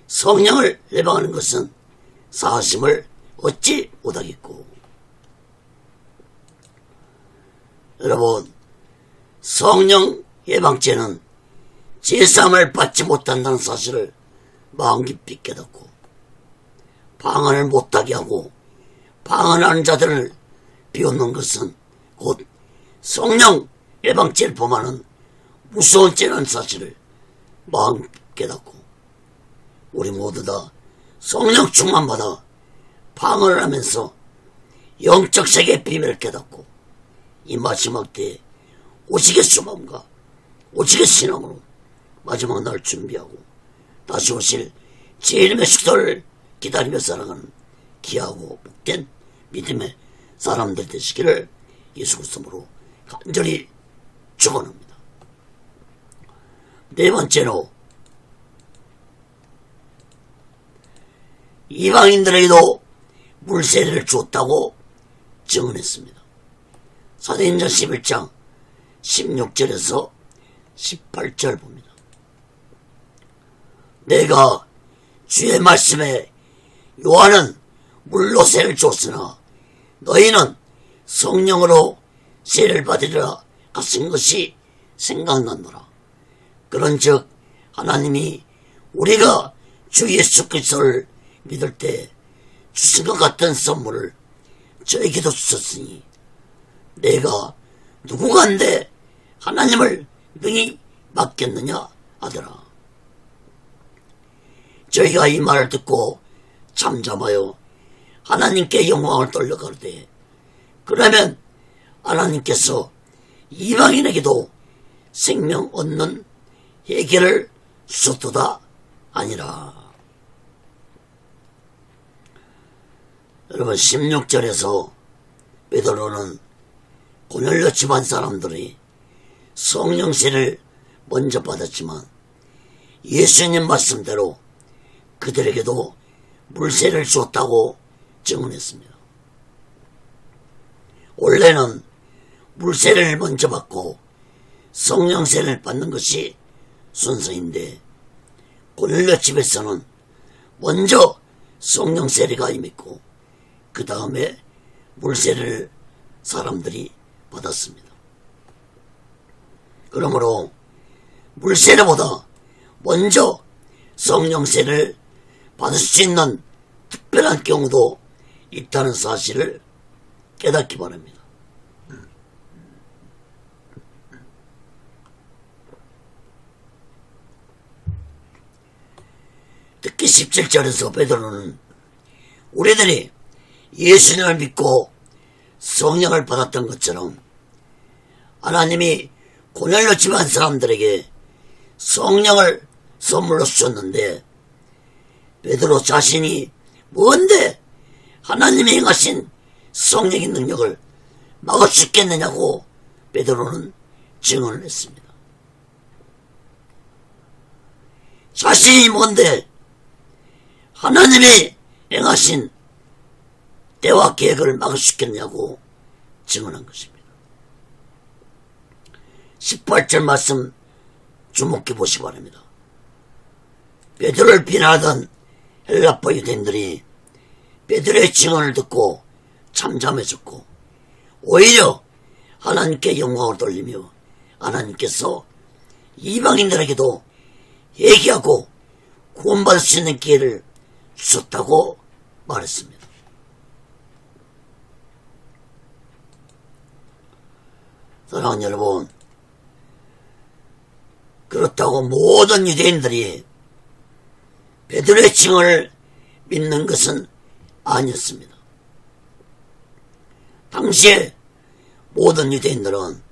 성령을 해방하는 것은 사하심을 얻지 못하겠고. 여러분, 성령 해방죄는 제사함을 받지 못한다는 사실을 마음 깊이 깨닫고 방언을 못하게 하고 방언하는 자들을 비웃는 것은 곧 성령 해방죄를 범하는 무서운 죄라는 사실을 마음 깨닫고 우리 모두 다 성령 충만받아 방언을 하면서 영적 세계의 비밀을 깨닫고 이 마지막 때에 오직 예수 마음과 오직의 신앙으로 마지막 날 준비하고 다시 오실 제1의 식사를 기다리며 살아가는 귀하고 복된 믿음의 사람들 되시기를 예수 그리스도로 간절히 축원합니다. 네 번째로 이방인들에게도 물세례를 주었다고 증언했습니다. 사도행전 11장 16절에서 18절 봅니다. 내가 주의 말씀에 요한은 물로 세를 줬으나 너희는 성령으로 세를 받으리라 하신 것이 생각나노라. 그런즉 하나님이 우리가 주 예수 그리스도를 믿을 때 주신 것 같은 선물을 저에게도 주셨으니 내가 누구간데 하나님을 능히 맡겼느냐 하더라. 저희가 이 말을 듣고 잠잠하여 하나님께 영광을 돌려가르되 그러면 하나님께서 이방인에게도 생명 얻는 해결을 주셨도다 아니라. 여러분 16절에서 베드로는 고넬료 집안 사람들이 성령세를 먼저 받았지만 예수님 말씀대로 그들에게도 물세를 주었다고 증언했습니다. 원래는 물세를 먼저 받고 성령세를 받는 것이 순서인데 고넬료 집에서는 먼저 성령세례가 임했고 그 다음에 물세례를 사람들이 받았습니다. 그러므로 물세례보다 먼저 성령세를 받을 수 있는 특별한 경우도 있다는 사실을 깨닫기 바랍니다. 특히 17절에서 베드로는 우리들이 예수님을 믿고 성령을 받았던 것처럼 하나님이 고넬료 집안 사람들에게 성령을 선물로 주셨는데 베드로 자신이 뭔데 하나님이 행하신 성령의 능력을 막을 수 있겠느냐고 베드로는 증언을 했습니다. 자신이 뭔데 하나님이 행하신 때와 계획을 막을 수 있겠냐고 증언한 것입니다. 18절 말씀 주목해 보시기 바랍니다. 베드로를 비난하던 헬라파 유대인들이 베드로의 증언을 듣고 잠잠해졌고 오히려 하나님께 영광을 돌리며 하나님께서 이방인들에게도 얘기하고 구원받을 수 있는 기회를 주셨다고 말했습니다. 사랑하는 여러분, 그렇다고 모든 유대인들이 베드로의 증언을 믿는 것은 아니었습니다. 당시에 모든 유대인들은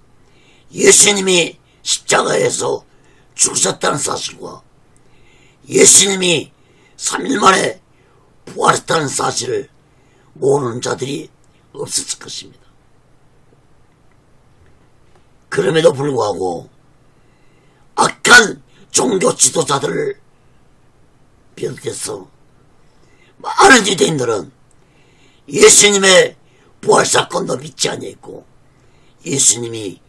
예수님이 십자가에서 죽으셨다는 사실과 예수님이 3일 만에 부활했다는 사실을 모르는 자들이 없었을 것입니다. 그럼에도 불구하고 악한 종교 지도자들을 비롯해서 많은 유대인들은 예수님의 부활사건도 믿지 아니했고 예수님이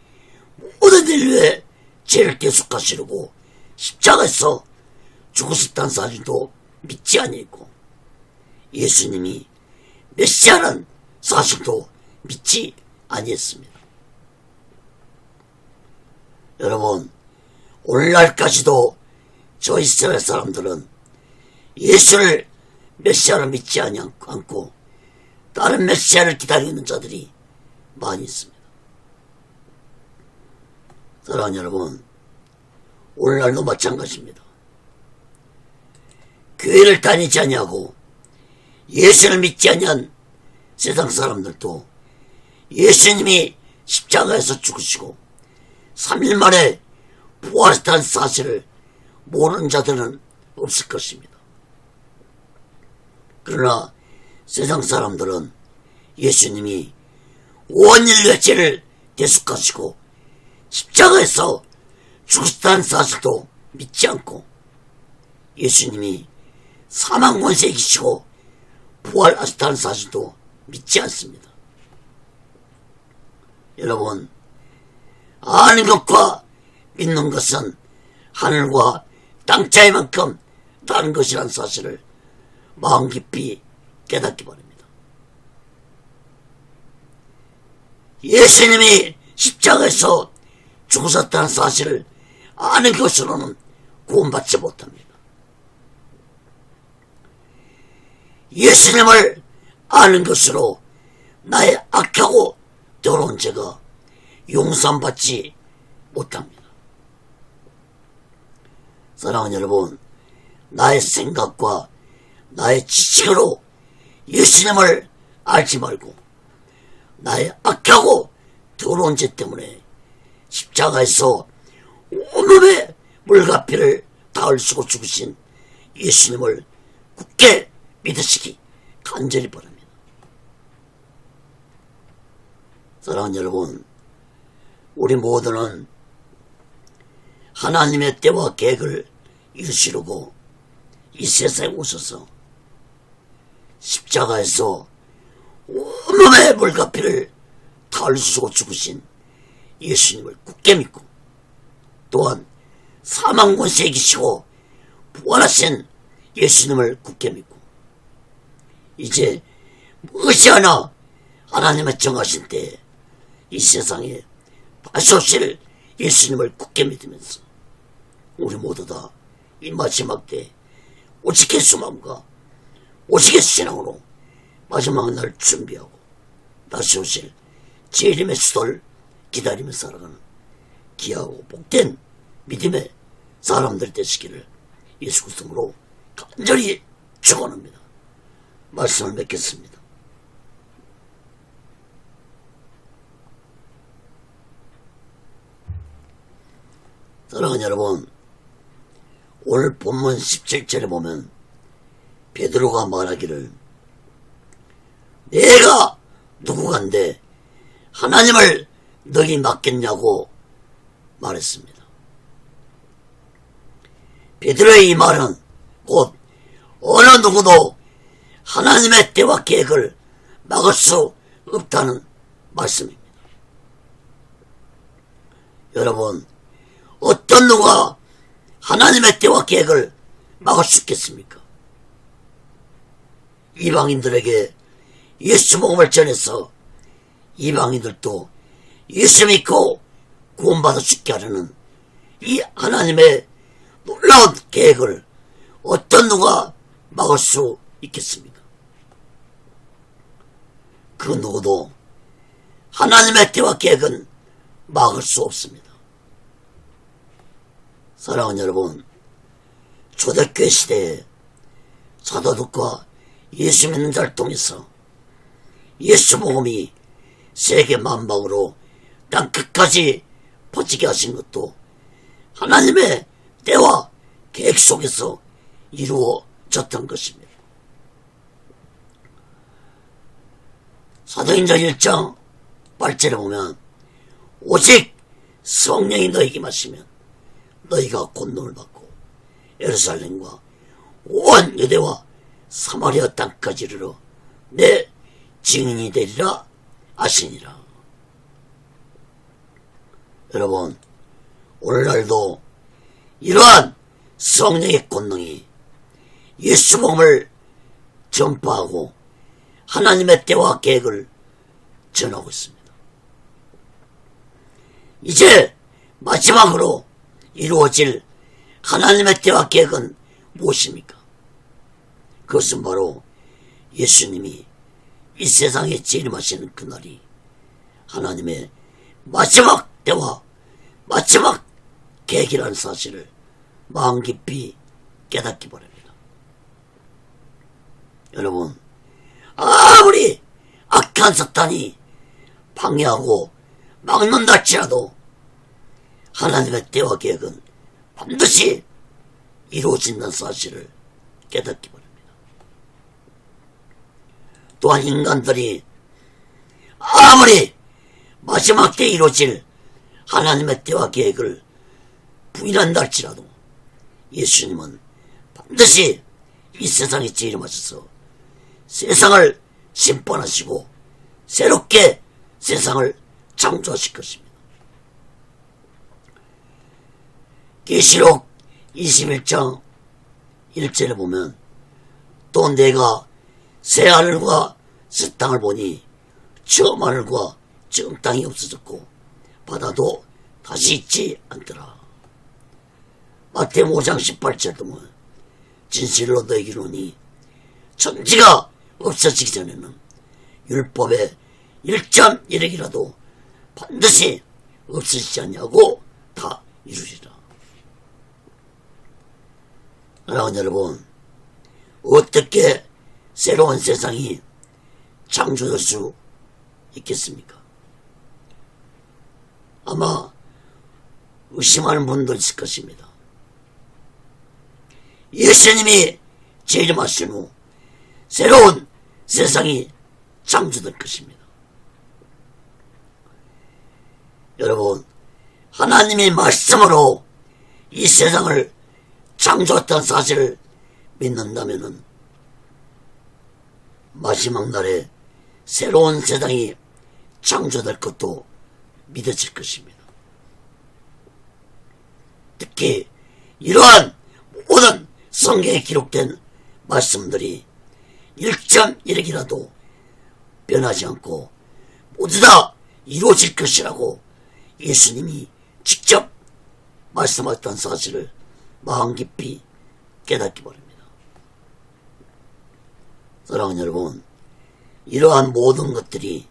모든 인류의 죄를 대속하시려고 십자가에서 죽으셨다는 사실도 믿지 아니했고 예수님이 메시아라는 사실도 믿지 아니했습니다. 여러분, 오늘날까지도 저 이스라엘 사람들은 예수를 메시아로 믿지 않고 다른 메시아를 기다리고 있는 자들이 많이 있습니다. 사랑하는 여러분, 오늘날도 마찬가지입니다. 교회를 다니지 아니하고 예수를 믿지 아니한 세상 사람들도 예수님이 십자가에서 죽으시고 3일 만에 부활했다는 사실을 모르는 자들은 없을 것입니다. 그러나 세상 사람들은 예수님이 온 인류의 죄를 대속하시고 십자가에서 죽으셨다는 사실도 믿지 않고 예수님이 사망 권세 이기시고 부활하셨다는 사실도 믿지 않습니다. 여러분, 아는 것과 믿는 것은 하늘과 땅 차이만큼 다른 것이라는 사실을 마음 깊이 깨닫기 바랍니다. 예수님이 십자가에서 죽으셨다는 사실을 아는 것으로는 구원받지 못합니다. 예수님을 아는 것으로 나의 악하고 더러운 죄가 용서받지 못합니다. 사랑하는 여러분, 나의 생각과 나의 지식으로 예수님을 알지 말고 나의 악하고 더러운 죄 때문에 십자가에서 온몸에 물가피를 다 흘리시고 죽으신 예수님을 굳게 믿으시기 간절히 바랍니다. 사랑하는 여러분, 우리 모두는 하나님의 때와 계획을 이루시려고 이 세상에 오셔서 십자가에서 온몸의 물가피를 다 흘리시고 죽으신 예수님을 굳게 믿고 또한 사망 권세 이기시고 부활하신 예수님을 굳게 믿고 이제 무엇이 하나 하나님의 정하신 때에 이 세상에 다시 오실 예수님을 굳게 믿으면서 우리 모두 다 이 마지막 때 오직 예수 마음과 오직 예수 신앙으로 마지막 날 준비하고 다시 오실 재림의 수도를 기다리며 살아가는 귀하고 복된 믿음의 사람들 되시기를 예수 그리스도로 간절히 축원합니다. 말씀을 맺겠습니다. 사랑하는 여러분, 오늘 본문 17절에 보면 베드로가 말하기를 내가 누구간데 하나님을 너희 맡겠냐고 말했습니다. 베드로의 이 말은 곧 어느 누구도 하나님의 때와 계획을 막을 수 없다는 말씀입니다. 여러분, 어떤 누가 하나님의 때와 계획을 막을 수 있겠습니까? 이방인들에게 예수 복음을 전해서 이방인들도 예수 믿고 구원받을 수 있게 하려는 이 하나님의 놀라운 계획을 어떤 누가 막을 수 있겠습니까? 그 누구도 하나님의 때와 계획은 막을 수 없습니다. 사랑하는 여러분, 초대교회 시대에 사도들과 예수 믿는 자를 통해서 예수 복음이 세계 만방으로 땅 끝까지 퍼지게 하신 것도 하나님의 때와 계획 속에서 이루어졌던 것입니다. 사도행전 1장 8절에 보면 오직 성령이 너에게 마시면 너희가 권능을 받고 예루살렘과 온 유대와 사마리아 땅까지 이르러 내 증인이 되리라 하시니라. 여러분, 오늘날도 이러한 성령의 권능이 예수 복음을 전파하고 하나님의 때와 계획을 전하고 있습니다. 이제 마지막으로 이루어질 하나님의 때와 계획은 무엇입니까? 그것은 바로 예수님이 이 세상에 재림하시는 그날이 하나님의 마지막 때와 마지막 계획이라는 사실을 마음 깊이 깨닫기 바랍니다. 여러분, 아무리 악한 사탄이 방해하고 막는다 할지라도 하나님의 때와 계획은 반드시 이루어진다는 사실을 깨닫기 바랍니다. 또한 인간들이 아무리 마지막 때에 이루어질 하나님의 때와 계획을 부인한다 할지라도 예수님은 반드시 이 세상에 재림하셔서 세상을 심판하시고 새롭게 세상을 창조하실 것입니다. 계시록 21장 1절에 보면 또 내가 새 하늘과 새 땅을 보니 처음 하늘과 처음 땅이 없어졌고 바다도 다시 있지 않더라. 마태복음 5장 18절도 보면 진실로 너에게 이르노니 천지가 없어지기 전에는 율법의 1.1핵이라도 반드시 없어지지 않냐고 다 이루리라. 사랑하는 여러분, 어떻게 새로운 세상이 창조될 수 있겠습니까? 아마 의심하는 분도 있을 것입니다. 예수님이 재림하신 후 새로운 세상이 창조될 것입니다. 여러분, 하나님의 말씀으로 이 세상을 창조했다는 사실을 믿는다면 마지막 날에 새로운 세상이 창조될 것도 믿어질 것입니다. 특히 이러한 모든 성경에 기록된 말씀들이 1.1핵이라도 변하지 않고 모두 다 이루어질 것이라고 예수님이 직접 말씀하셨다는 사실을 마음 깊이 깨닫기 바랍니다. 사랑하는 여러분, 이러한 모든 것들이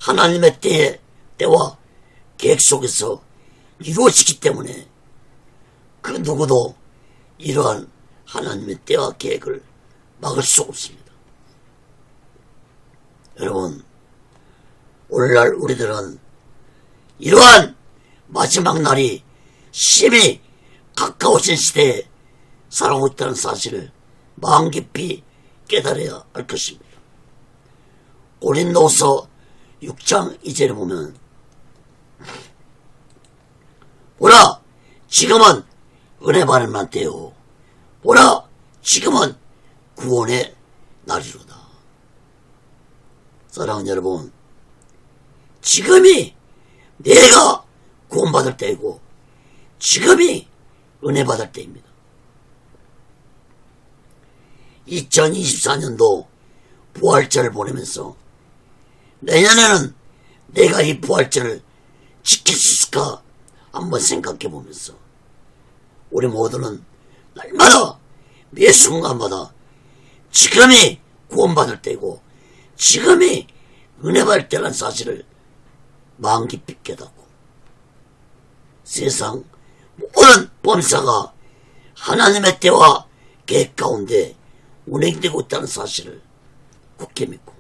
하나님의 때와 계획 속에서 이루어지기 때문에 그 누구도 이러한 하나님의 때와 계획을 막을 수 없습니다. 여러분, 오늘날 우리들은 이러한 마지막 날이 심히 가까워진 시대에 살아오고 있다는 사실을 마음 깊이 깨달아야 할 것입니다. 고린도서 6장 2절에 보면 보라 지금은 은혜 받을 만한 때요 보라 지금은 구원의 날이로다. 사랑하는 여러분, 지금이 내가 구원받을 때이고 지금이 은혜 받을 때입니다. 2024년도 부활절을 보내면서 내년에는 내가 이 부활절을 지킬 수 있을까 한번 생각해 보면서 우리 모두는 날마다 매 순간마다 지금이 구원받을 때이고 지금이 은혜 받을 때라는 사실을 마음 깊이 깨닫고 세상 모든 범사가 하나님의 때와 계획 가운데 운행되고 있다는 사실을 굳게 믿고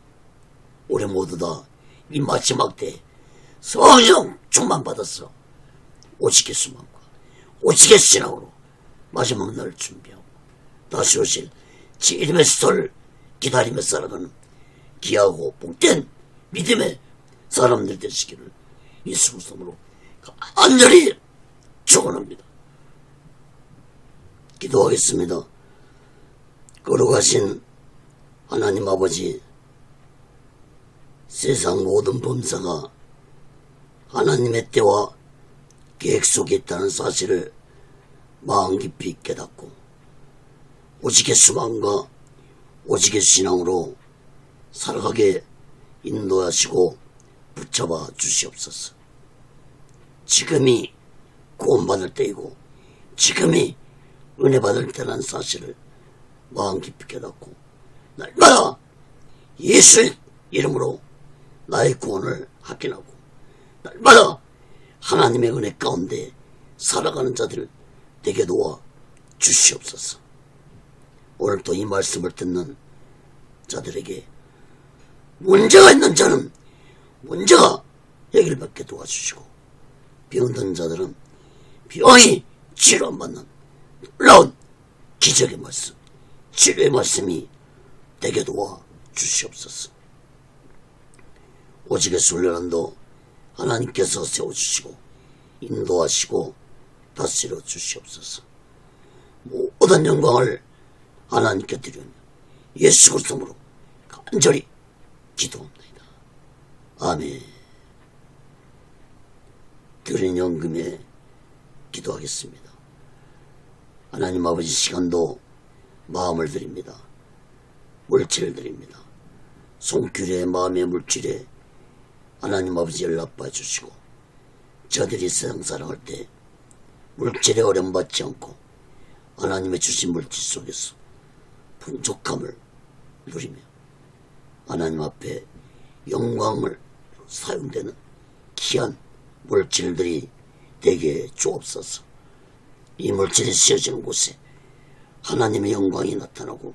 우리 모두 다 이 마지막 때 성령 충만받아서 오직의 수만과 오직의 신앙으로 마지막 날을 준비하고 다시 오실 주님의 수를 기다리며 살아가는 귀하고 복된 믿음의 사람들 되시기를 예수 그리스도로 간절히 축원합니다. 기도하겠습니다. 거룩하신 하나님 아버지, 세상 모든 범사가 하나님의 때와 계획 속에 있다는 사실을 마음 깊이 깨닫고 오직의 수망과 오직의 신앙으로 살아가게 인도하시고 붙잡아 주시옵소서. 지금이 구원받을 때이고 지금이 은혜 받을 때라는 사실을 마음 깊이 깨닫고 날마다 예수의 이름으로 나의 구원을 확인하고 날마다 하나님의 은혜 가운데 살아가는 자들 되게 도와 주시옵소서. 오늘 또 이 말씀을 듣는 자들에게 문제가 있는 자는 문제가 해결받게 도와주시고 병든 자들은 병이 치료받는 놀라운 기적의 말씀, 치료의 말씀이 되게 도와 주시옵소서. 오직의 순례란도 하나님께서 세워주시고 인도하시고 다스려 주시옵소서. 모든 영광을 하나님께 드리며 예수 그리스도로 간절히 기도합니다. 아멘. 드린 연금에 기도하겠습니다. 하나님 아버지, 시간도 마음을 드립니다. 물질을 드립니다. 손길에 마음의 물질에 하나님 아버지 연락받아 주시고, 저들이 세상 살아갈 때 물질에 어려움받지 않고 하나님의 주신 물질 속에서 풍족함을 누리며 하나님 앞에 영광을 사용되는 귀한 물질들이 되게 주옵소서. 이 물질이 쓰여지는 곳에 하나님의 영광이 나타나고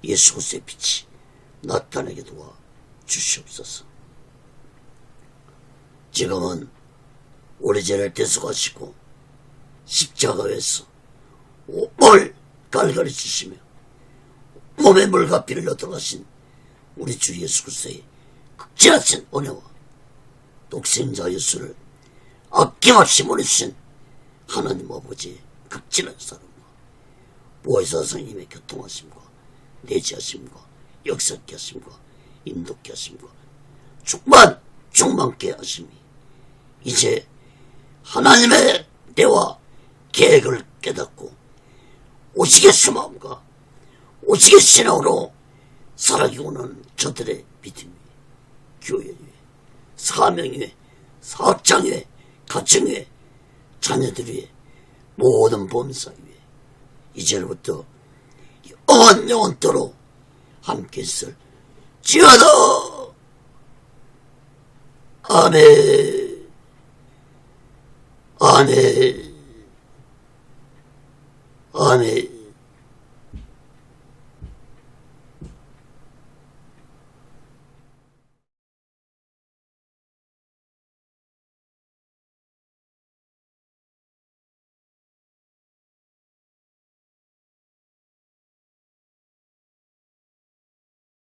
예수 그리스도의 빛이 나타나게 도와 주시옵소서. 지금은 우리 죄를 대속하시고 십자가에서 몸을 갈갈이 주시며 몸에 물과 피를 얻어가신 우리 주 예수 그리스도의 극진하신 은혜와 독생자 예수를 아낌없이 보내주신 하나님 아버지의 극진한 사랑과 보혜사 성님의 교통하심과 내지하심과 역사케 하심과 인도케 하심과 충만케 하심이 이제 하나님의 대화 계획을 깨닫고 오직의 수마음과 오직의 신앙으로 살아가기 원하는 저들의 믿음 위에, 교회 위에, 사명 위에, 사업장 위에, 가정 위에, 자녀들 위에, 모든 범사 위에 이제부터 영원토록 함께 있을 지어다. 아멘. 아멘. 아멘.